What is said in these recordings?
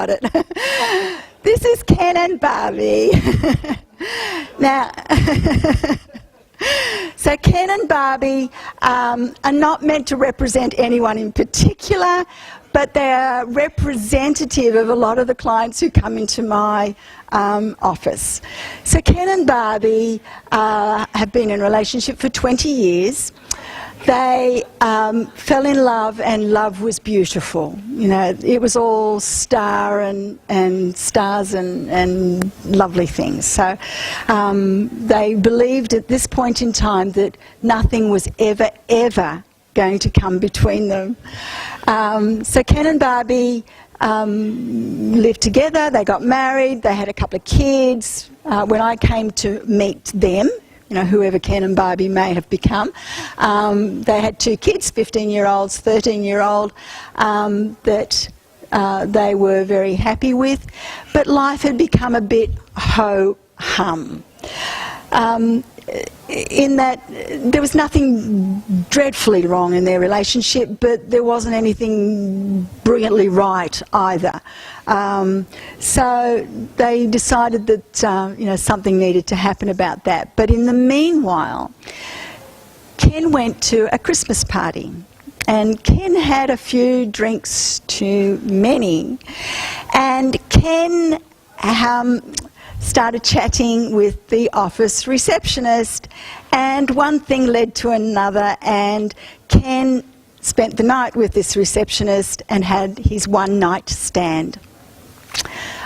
about it. This is Ken and Barbie. Now, so Ken and Barbie are not meant to represent anyone in particular, but they're representative of a lot of the clients who come into my office. So Ken and Barbie have been in a relationship for 20 years. They fell in love, and love was beautiful. You know, it was all stars and lovely things. So they believed at this point in time that nothing was ever going to come between them. So Ken and Barbie lived together, they got married, they had a couple of kids. When I came to meet them, you know, whoever Ken and Barbie may have become, they had 2 kids, 15-year-olds, 13-year-old, that they were very happy with. But life had become a bit ho-hum. In that there was nothing dreadfully wrong in their relationship, but there wasn't anything brilliantly right either. So they decided that you know, something needed to happen about that. But in the meanwhile, Ken went to a Christmas party, and Ken had a few drinks too many, and Ken started chatting with the office receptionist, and one thing led to another, and Ken spent the night with this receptionist and had his one-night stand.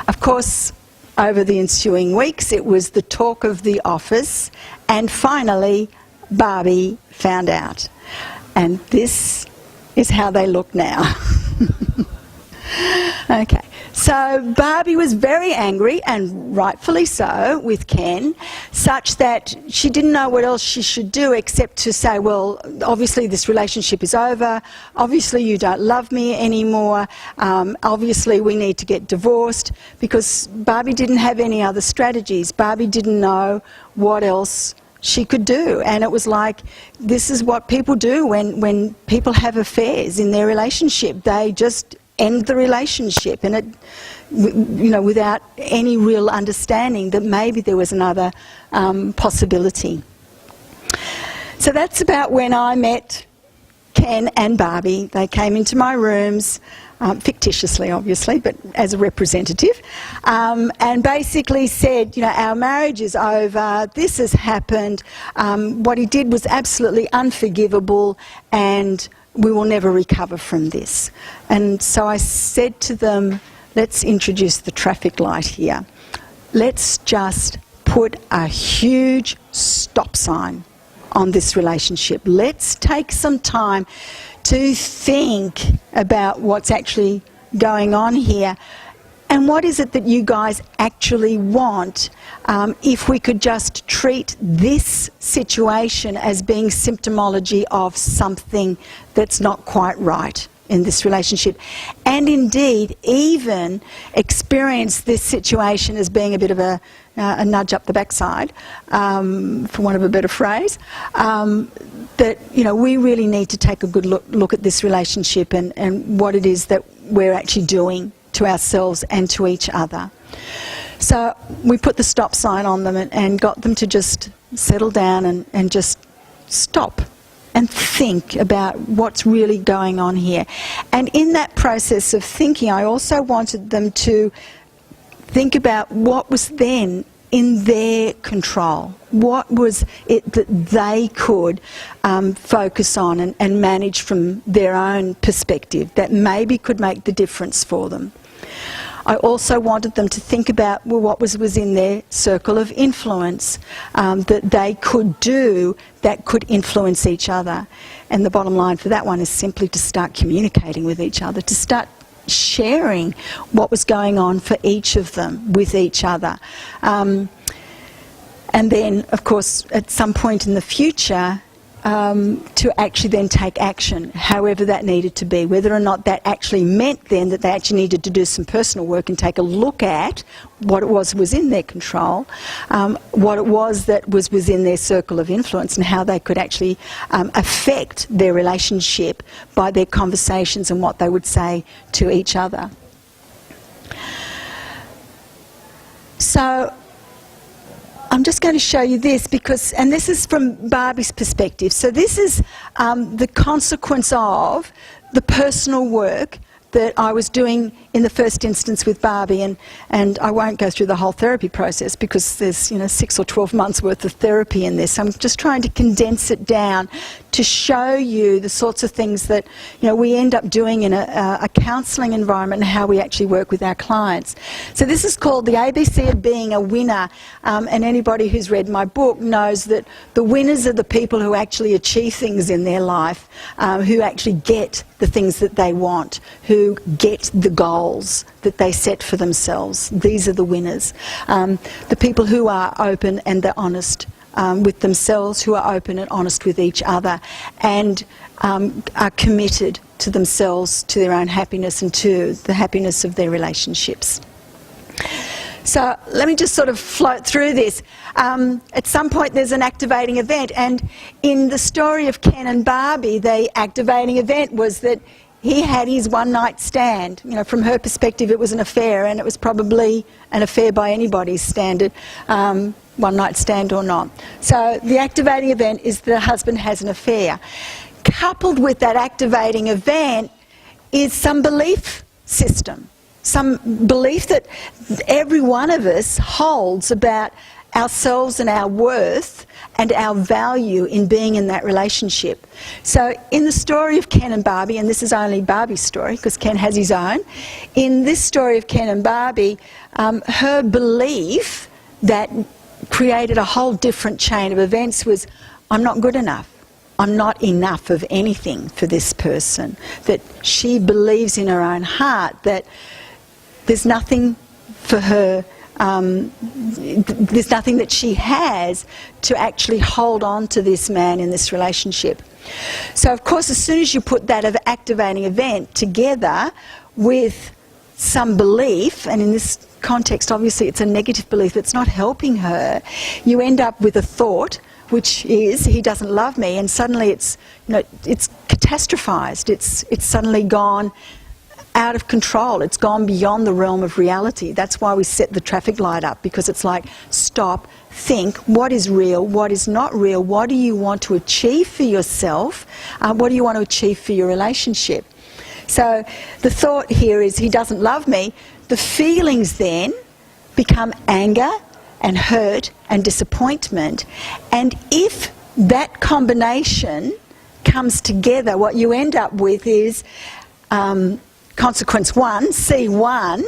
Of course, over the ensuing weeks, it was the talk of the office, and finally, Barbie found out. And this is how they look now. Okay. So Barbie was very angry, and rightfully so, with Ken, such that she didn't know what else she should do except to say, well, obviously this relationship is over, obviously you don't love me anymore, obviously we need to get divorced, because Barbie didn't have any other strategies. Barbie didn't know what else she could do, and it was like, this is what people do when people have affairs in their relationship. They just end the relationship, and it, you know, without any real understanding that maybe there was another possibility. So that's about when I met Ken and Barbie. They came into my rooms, fictitiously obviously, but as a representative, and basically said, you know, our marriage is over, this has happened, what he did was absolutely unforgivable, and we will never recover from this. And so I said to them, let's introduce the traffic light here. Let's just put a huge stop sign on this relationship. Let's take some time to think about what's actually going on here. And what is it that you guys actually want, if we could just treat this situation as being symptomology of something that's not quite right in this relationship, and indeed even experience this situation as being a bit of a nudge up the backside, for want of a better phrase, that, you know, we really need to take a good look at this relationship and what it is that we're actually doing to ourselves and to each other. So we put the stop sign on them and got them to just settle down and just stop and think about what's really going on here. And in that process of thinking, I also wanted them to think about what was then in their control. What was it that they could focus on and manage from their own perspective that maybe could make the difference for them. I also wanted them to think about, well, what was in their circle of influence that they could do that could influence each other. And the bottom line for that one is simply to start communicating with each other, to start sharing what was going on for each of them with each other. And then, of course, at some point in the future, to actually then take action, however that needed to be, whether or not that actually meant then that they actually needed to do some personal work and take a look at what it was in their control, what it was that was within their circle of influence, and how they could actually affect their relationship by their conversations and what they would say to each other. So I'm just going to show you this because, and this is from Barbie's perspective. So this is the consequence of the personal work that I was doing in the first instance with Barbie, and I won't go through the whole therapy process because there's 6 or 12 months worth of therapy in this. I'm just trying to condense it down to show you the sorts of things that we end up doing in a counselling environment and how we actually work with our clients. So this is called the ABC of being a winner, and anybody who's read my book knows that the winners are the people who actually achieve things in their life, who actually get the things that they want, who get the goals that they set for themselves. These are the winners. The people who are open and they're honest with themselves, who are open and honest with each other, and are committed to themselves, to their own happiness and to the happiness of their relationships. So let me just sort of float through this. At some point there's an activating event, and in the story of Ken and Barbie, the activating event was that he had his one-night stand. From her perspective it was an affair, and it was probably an affair by anybody's standard, one-night stand or not. So the activating event is the husband has an affair. Coupled with that activating event is some belief system, some belief that every one of us holds about ourselves and our worth and our value in being in that relationship. So in the story of Ken and Barbie, and this is only Barbie's story because Ken has his own, in this story of Ken and Barbie, her belief that created a whole different chain of events was, I'm not good enough. I'm not enough of anything for this person. That she believes in her own heart that there's nothing for her, there's nothing that she has to actually hold on to this man in this relationship. So of course as soon as you put that activating event together with some belief, and in this context obviously it's a negative belief that's not helping her, you end up with a thought which is, he doesn't love me, and suddenly it's it's catastrophized, it's suddenly gone out of control. It's gone beyond the realm of reality. That's why we set the traffic light up, because it's like, stop, think, what is real, what is not real, what do you want to achieve for yourself, what do you want to achieve for your relationship. So the thought here is, he doesn't love me. The feelings then become anger and hurt and disappointment, and if that combination comes together, what you end up with is consequence 1, C1,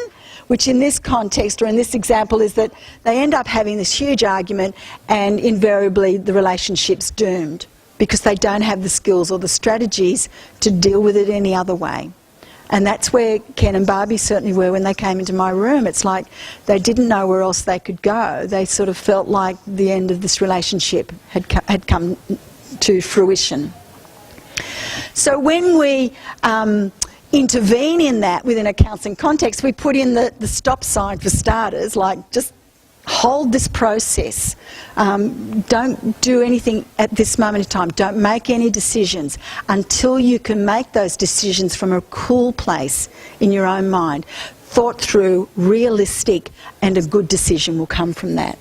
which in this context or in this example is that they end up having this huge argument, and invariably the relationship's doomed because they don't have the skills or the strategies to deal with it any other way. And that's where Ken and Barbie certainly were when they came into my room. It's like they didn't know where else they could go. They sort of felt like the end of this relationship had come to fruition. So when we intervene in that within a counselling context, we put in the stop sign for starters, like just hold this process. Don't do anything at this moment in time. Don't make any decisions until you can make those decisions from a cool place in your own mind. Thought through, realistic, and a good decision will come from that.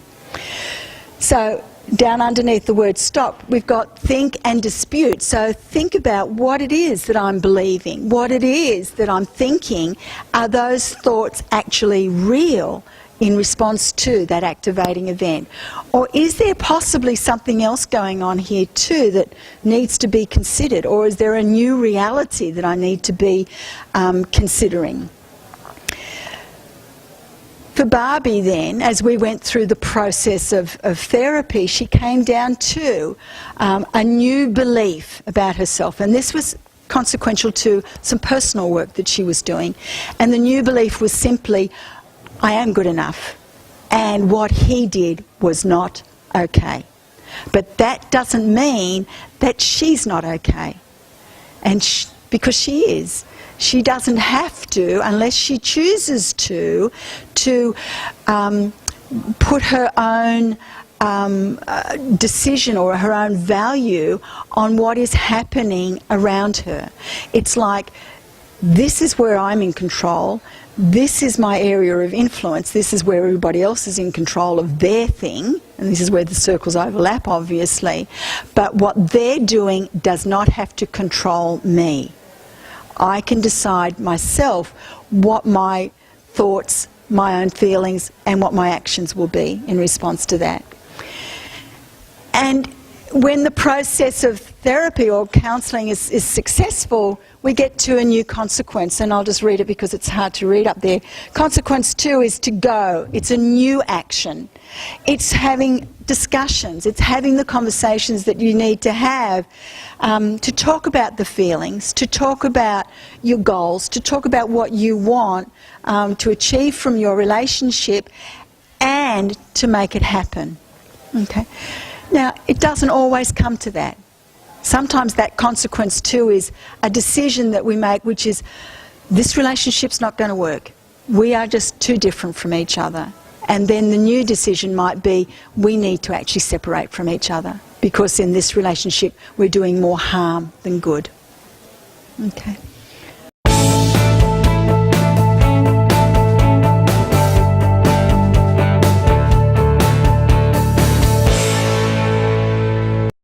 So down underneath the word stop, we've got think and dispute. So think about what it is that I'm believing, what it is that I'm thinking. Are those thoughts actually real in response to that activating event? Or is there possibly something else going on here too that needs to be considered? Or is there a new reality that I need to be considering? For Barbie then, as we went through the process of therapy, she came down to a new belief about herself. And this was consequential to some personal work that she was doing. And the new belief was simply, I am good enough. And what he did was not okay. But that doesn't mean that she's not okay. And because she is. She doesn't have to, unless she chooses to put her own decision or her own value on what is happening around her. It's like this is where I'm in control, this is my area of influence, this is where everybody else is in control of their thing, and this is where the circles overlap, obviously, but what they're doing does not have to control me. I can decide myself what my thoughts, my own feelings, and what my actions will be in response to that. And when the process of therapy or counselling is successful, we get to a new consequence, and I'll just read it because it's hard to read up there. Consequence 2 is to go. It's a new action. It's having discussions. It's having the conversations that you need to have to talk about the feelings, to talk about your goals, to talk about what you want to achieve from your relationship, and to make it happen. Okay? Now, it doesn't always come to that. Sometimes that consequence 2 is a decision that we make, which is, this relationship's not going to work. We are just too different from each other. And then the new decision might be, we need to actually separate from each other, because in this relationship we're doing more harm than good. Okay.